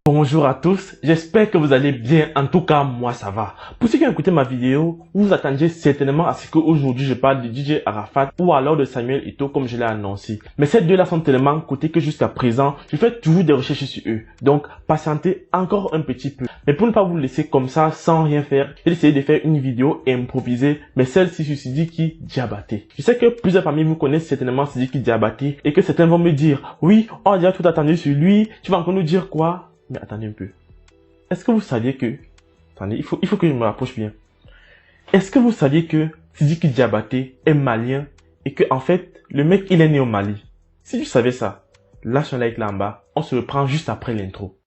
Bonjour à tous, j'espère que vous allez bien, en tout cas moi ça va. Pour ceux qui ont écouté ma vidéo, vous vous attendiez certainement à ce qu'aujourd'hui je parle de DJ Arafat ou alors de Samuel Eto'o comme je l'ai annoncé. Mais ces deux-là sont tellement cotés que jusqu'à présent, je fais toujours des recherches sur eux. Donc patientez encore un petit peu. Mais pour ne pas vous laisser comme ça sans rien faire, j'ai décidé de faire une vidéo improvisée, mais celle-ci sur Sidiki Diabaté. Je sais que plusieurs parmi vous connaissent certainement Sidiki Diabaté et que certains vont me dire, oui, on a déjà tout attendu sur lui, tu vas encore nous dire quoi? Mais attendez un peu. Est-ce que vous saviez que... Attendez, il faut que je me rapproche bien. Est-ce que vous saviez que Sidiki Diabaté est malien et que en fait, le mec, il est né au Mali? Si tu savais ça, lâche un like là en bas. On se reprend juste après l'intro.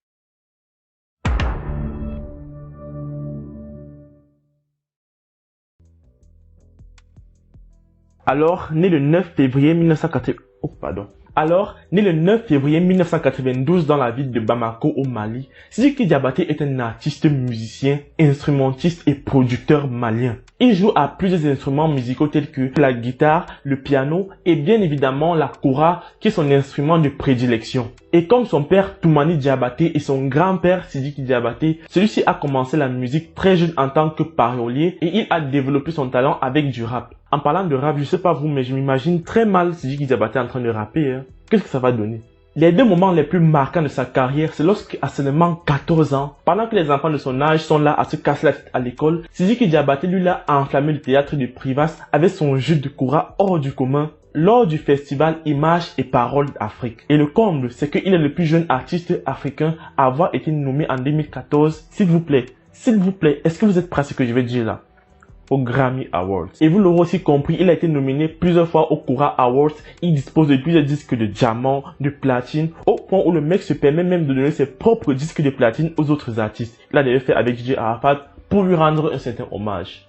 Alors, né le 9 février 1980... Oh, pardon. Alors, né le 9 février 1992 dans la ville de Bamako au Mali, Sidiki Diabaté est un artiste, musicien, instrumentiste et producteur malien. Il joue à plusieurs instruments musicaux tels que la guitare, le piano et bien évidemment la kora qui est son instrument de prédilection. Et comme son père Toumani Diabaté et son grand-père Sidiki Diabaté, celui-ci a commencé la musique très jeune en tant que parolier et il a développé son talent avec du rap. En parlant de rap, je sais pas vous, mais je m'imagine très mal Sidiki Diabaté en train de rapper. Hein. Qu'est-ce que ça va donner? Les deux moments les plus marquants de sa carrière, c'est lorsqu'à seulement 14 ans, pendant que les enfants de son âge sont là à se casser la tête à l'école, Sidiki Diabaté lui a enflammé le théâtre de Privas avec son jeu de kora hors du commun lors du festival Images et Paroles d'Afrique. Et le comble, c'est qu'il est le plus jeune artiste africain à avoir été nommé en 2014. S'il vous plaît, est-ce que vous êtes prêts à ce que je vais dire là? Au Grammy Awards. Et vous l'aurez aussi compris, il a été nominé plusieurs fois au Kora Awards. Il dispose de plusieurs disques de diamant, de platine, au point où le mec se permet même de donner ses propres disques de platine aux autres artistes. Il a d'ailleurs fait avec DJ Arafat pour lui rendre un certain hommage.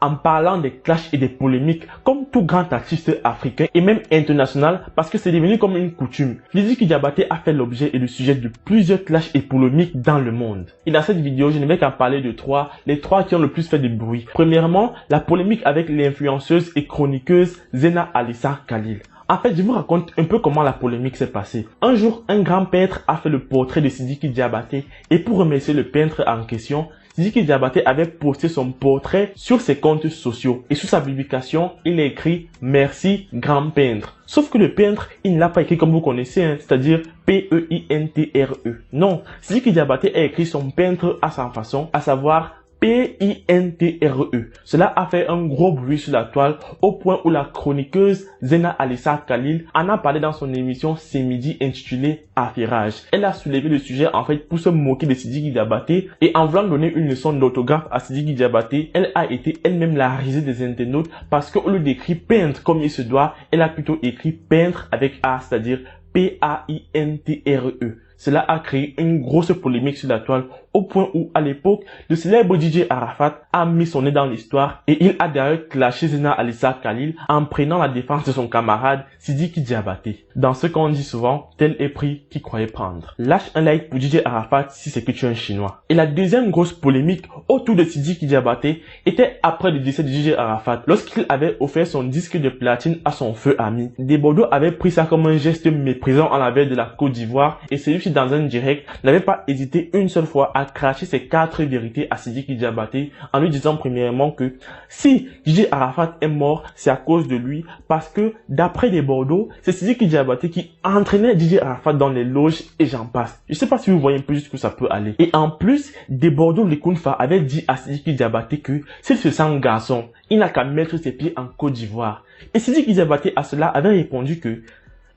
En parlant des clashs et des polémiques, comme tout grand artiste africain et même international, parce que c'est devenu comme une coutume, Sidiki Diabaté a fait l'objet et le sujet de plusieurs clashs et polémiques dans le monde. Et dans cette vidéo, je ne vais qu'en parler de trois, les trois qui ont le plus fait de bruit. Premièrement, la polémique avec l'influenceuse et chroniqueuse Zena Alissa Khalil. En fait, je vous raconte un peu comment la polémique s'est passée. Un jour, un grand peintre a fait le portrait de Sidiki Diabaté et pour remercier le peintre en question, Sidiki Diabaté avait posté son portrait sur ses comptes sociaux et sous sa publication, il a écrit « Merci, grand peintre ». Sauf que le peintre, il ne l'a pas écrit comme vous connaissez, hein, c'est-à-dire P-E-I-N-T-R-E. Non, Sidiki Diabaté a écrit son peintre à sa façon, à savoir P-I-N-T-R-E. Cela a fait un gros bruit sur la toile au point où la chroniqueuse Zena Alissa Khalil en a parlé dans son émission C'est Midi intitulée Affairage. Elle a soulevé le sujet en fait pour se moquer de Sidiki Diabaté et en voulant donner une leçon d'orthographe à Sidiki Diabaté, elle a été elle-même la risée des internautes parce qu'au lieu d'écrire peintre comme il se doit, elle a plutôt écrit peintre avec A, c'est-à-dire P-A-I-N-T-R-E. Cela a créé une grosse polémique sur la toile au point où, à l'époque, le célèbre DJ Arafat a mis son nez dans l'histoire et il a d'ailleurs clashé Zena Alissa Khalil en prenant la défense de son camarade Sidiki Diabaté. Dans ce qu'on dit souvent, tel est pris qui croyait prendre. Lâche un like pour DJ Arafat si c'est que tu es un chinois. Et la deuxième grosse polémique autour de Sidiki Diabaté était après le décès de DJ Arafat, lorsqu'il avait offert son disque de platine à son feu ami. Des Bordeaux avaient pris ça comme un geste méprisant en la veille de la Côte d'Ivoire et celui-ci dans un direct n'avait pas hésité une seule fois à cracher ses 4 vérités à Sidiki Diabaté en lui disant premièrement que si DJ Arafat est mort, c'est à cause de lui parce que d'après des Bordeaux, c'est Sidiki Diabaté qui entraînait DJ Arafat dans les loges et j'en passe. Je sais pas si vous voyez un peu jusqu'où ça peut aller. Et en plus, des Bordeaux Lekounfa avait dit à Sidiki Diabaté que s'il se sent garçon, il n'a qu'à mettre ses pieds en Côte d'Ivoire. Et Sidiki Diabaté à cela avait répondu que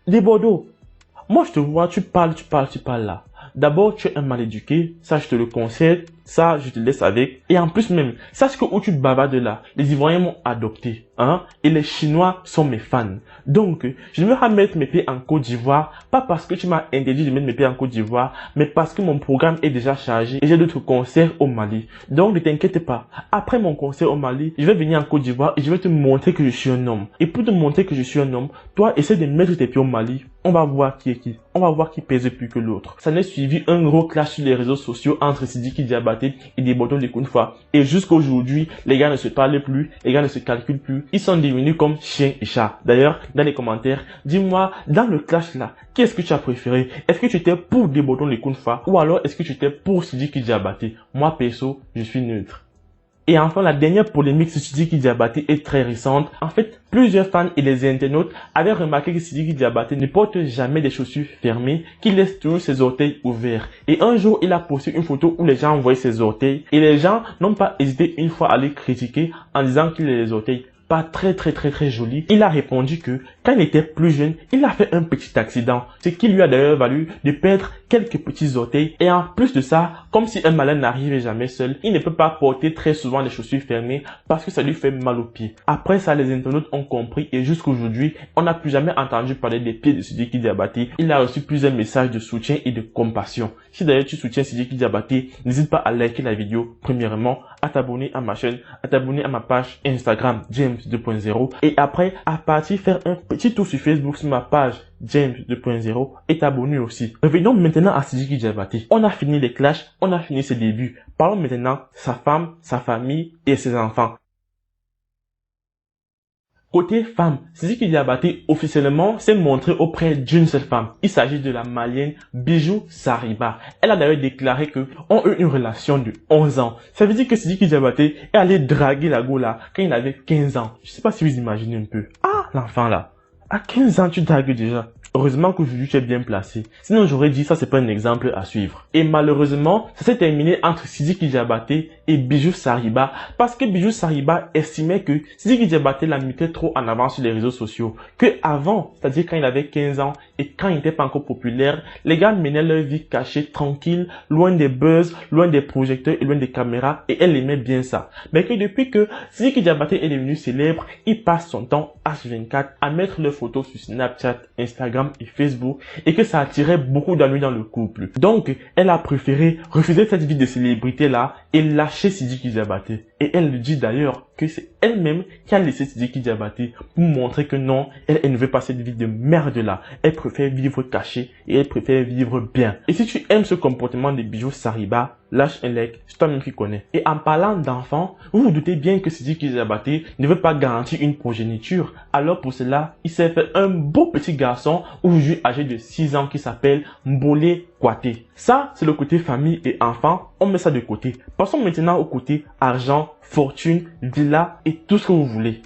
des Bordeaux, moi je te vois, tu parles là. D'abord, tu es un mal éduqué, ça je te le concède, ça je te laisse avec. Et en plus même, sache que où tu te bavardes là, les Ivoiriens m'ont adopté, hein, et les Chinois sont mes fans. Donc, je vais remettre mes pieds en Côte d'Ivoire, pas parce que tu m'as interdit de mettre mes pieds en Côte d'Ivoire, mais parce que mon programme est déjà chargé et j'ai d'autres concerts au Mali. Donc, ne t'inquiète pas, après mon concert au Mali, je vais venir en Côte d'Ivoire et je vais te montrer que je suis un homme. Et pour te montrer que je suis un homme, toi, essaie de mettre tes pieds au Mali. On va voir qui est qui. On va voir qui pèse plus que l'autre. Ça n'est suivi un gros clash sur les réseaux sociaux entre Sidiki Diabaté Diabaté et des boutons de Kunfa. Et jusqu'à aujourd'hui, les gars ne se parlent plus, les gars ne se calculent plus. Ils sont devenus comme chien et chat. D'ailleurs, dans les commentaires, dis-moi, dans le clash là, qui est-ce que tu as préféré? Est-ce que tu étais pour des boutons de Kunfa ou alors est-ce que tu étais pour Sidiki Diabaté? Moi, perso, je suis neutre. Et enfin, la dernière polémique sur Sidiki Diabaté est très récente. En fait, plusieurs fans et les internautes avaient remarqué que Sidiki Diabaté ne porte jamais des chaussures fermées, qu'il laisse toujours ses orteils ouverts. Et un jour, il a posté une photo où les gens voyaient ses orteils et les gens n'ont pas hésité une fois à les critiquer en disant qu'il a les orteils pas très joli. Il a répondu que quand il était plus jeune, il a fait un petit accident, ce qui lui a d'ailleurs valu de perdre quelques petits orteils. Et en plus de ça, comme si un malin n'arrivait jamais seul, il ne peut pas porter très souvent les chaussures fermées parce que ça lui fait mal aux pieds. Après ça, les internautes ont compris et jusqu'aujourd'hui, on n'a plus jamais entendu parler des pieds de Sidiki Diabaté. Il a reçu plusieurs messages de soutien et de compassion. Si d'ailleurs tu soutiens Sidiki Diabaté, n'hésite pas à liker la vidéo premièrement, à t'abonner à ma chaîne, à t'abonner à ma page Instagram James 2.0 et après à partir faire un petit tour sur Facebook sur ma page James 2.0 et t'abonner aussi. Revenons maintenant à Sidiki Diabaté. On a fini les clashs, on a fini ses débuts. Parlons maintenant de sa femme, sa famille et ses enfants. Côté femme, Sidiki Diabaté officiellement s'est montré auprès d'une seule femme. Il s'agit de la malienne Bijou Sariba. Elle a d'ailleurs déclaré qu'ils ont eu une relation de 11 ans. Ça veut dire que Sidiki Diabaté est allé draguer la go là quand il avait 15 ans. Je sais pas si vous imaginez un peu. Ah, l'enfant là. À 15 ans, tu dragues déjà. Heureusement qu'aujourd'hui tu es bien placé. Sinon j'aurais dit ça c'est pas un exemple à suivre. Et malheureusement, ça s'est terminé entre Sidiki Diabaté et Bijou Sariba parce que Bijou Sariba estimait que Sidiki Diabaté la mettait trop en avant sur les réseaux sociaux. Que avant, c'est-à-dire quand il avait 15 ans et quand il n'était pas encore populaire, les gars menaient leur vie cachée, tranquille, loin des buzz, loin des projecteurs et loin des caméras et elle aimait bien ça. Mais que depuis que Sidiki Diabaté est devenu célèbre, il passe son temps H24 à mettre leurs photos sur Snapchat, Instagram et Facebook et que ça attirait beaucoup d'ennuis dans le couple. Donc, elle a préféré refuser cette vie de célébrité là et lâcher Sidiki Diabaté. Et elle le dit d'ailleurs que c'est elle-même qui a laissé Sidiki Diabaté pour montrer que non, elle ne veut pas cette vie de merde là. Elle préfère vivre cachée et elle préfère vivre bien. Et si tu aimes ce comportement de Bijou Sariba, lâche un like, c'est toi-même qui connais. Et en parlant d'enfants, vous vous doutez bien que Sidiki Diabaté ne veut pas garantir une progéniture. Alors pour cela, il s'est fait un beau petit garçon aujourd'hui âgé de 6 ans qui s'appelle Mbolé Kouaté. Ça, c'est le côté famille et enfant. On met ça de côté. Passons maintenant au côté argent, fortune, villa et tout ce que vous voulez.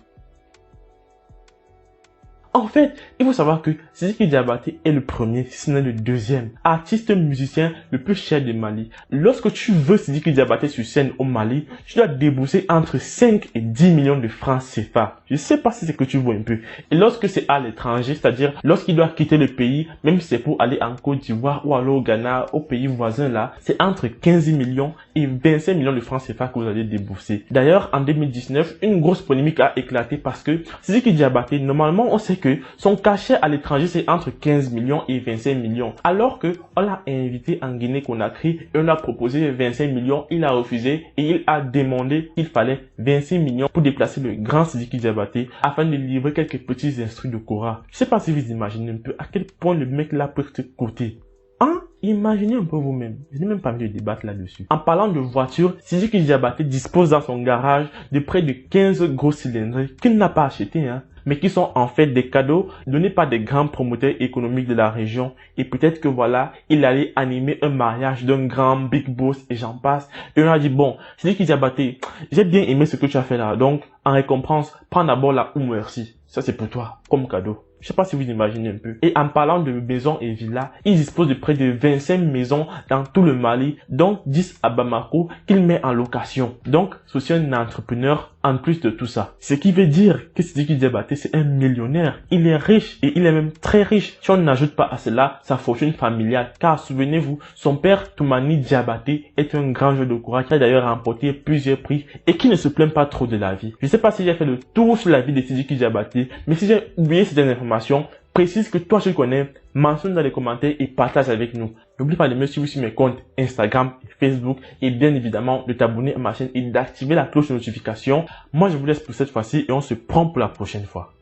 En fait, il faut savoir que Sidiki Diabaté est le premier, si ce n'est le deuxième artiste musicien le plus cher du Mali. Lorsque tu veux Sidiki Diabaté sur scène au Mali, tu dois débourser entre 5 et 10 millions de francs CFA. Je ne sais pas si c'est que tu vois un peu. Et lorsque c'est à l'étranger, c'est-à-dire lorsqu'il doit quitter le pays, même si c'est pour aller en Côte d'Ivoire ou aller au Ghana, au pays voisin là, c'est entre 15 millions et 25 millions de francs CFA que vous allez débourser. D'ailleurs, en 2019, une grosse polémique a éclaté parce que Sidiki Diabaté, normalement, on sait que son cachet à l'étranger c'est entre 15 millions et 25 millions. Alors que on l'a invité en Guinée-Conakry et on a proposé 25 millions, il a refusé et il a demandé qu'il fallait 26 millions pour déplacer le grand Sidiki Diabaté afin de livrer quelques petits instruments de Kora. Je sais pas si vous imaginez un peu à quel point le mec là peut te coûter. Hein? Imaginez un peu vous-même. Je n'ai même pas envie de débattre là-dessus. En parlant de voiture, Sidiki Diabaté dispose dans son garage de près de 15 gros cylindres qu'il n'a pas acheté, hein, mais qui sont en fait des cadeaux donnés par des grands promoteurs économiques de la région. Et peut-être que voilà, il allait animer un mariage d'un grand big boss et j'en passe. Et on a dit, bon, Sidiki Diabaté, j'ai bien aimé ce que tu as fait là. Donc, en récompense, prends d'abord la ou merci. Ça, c'est pour toi, comme cadeau. Je sais pas si vous imaginez un peu. Et en parlant de maisons et villas, il dispose de près de 25 maisons dans tout le Mali, dont 10 à Bamako qu'il met en location. Donc, c'est aussi un entrepreneur en plus de tout ça. Ce qui veut dire que Sidiki Diabaté, c'est un millionnaire. Il est riche et il est même très riche. Si on n'ajoute pas à cela sa fortune familiale. Car souvenez-vous, son père Toumani Diabaté est un grand joueur de Kora qui a d'ailleurs remporté plusieurs prix et qui ne se plaint pas trop de la vie. Je sais pas si j'ai fait le tour sur la vie de Sidiki Diabaté, mais si j'ai oublié certaines informations, précise que toi tu connais, mentionne dans les commentaires et partage avec nous. N'oublie pas de me suivre sur mes comptes Instagram et Facebook et bien évidemment de t'abonner à ma chaîne et d'activer la cloche de notification. Moi je vous laisse pour cette fois-ci et on se prend pour la prochaine fois.